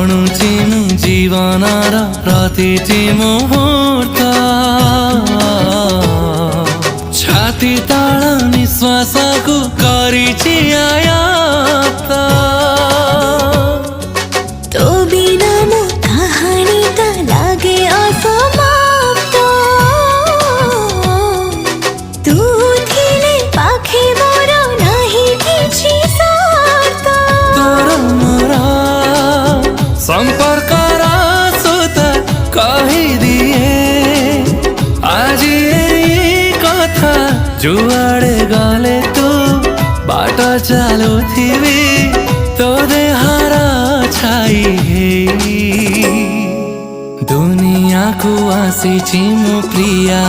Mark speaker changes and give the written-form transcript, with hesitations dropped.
Speaker 1: गणुची मु जीवनर प्रतिटी मुहूर्त छाती तल निश्वास को करिछि आयात
Speaker 2: तो बिना मो कहानी ता लागे असमाप्त तू थिले पाखे मोर नाही किछि स्वार्थ
Speaker 1: तोर मोर संपर्कर सुत कहि दिए आज यही कथा जुआड़े गले तू बाट चलुथिबी तो देहर छाई दुनिया को आसीछि मो प्रिया।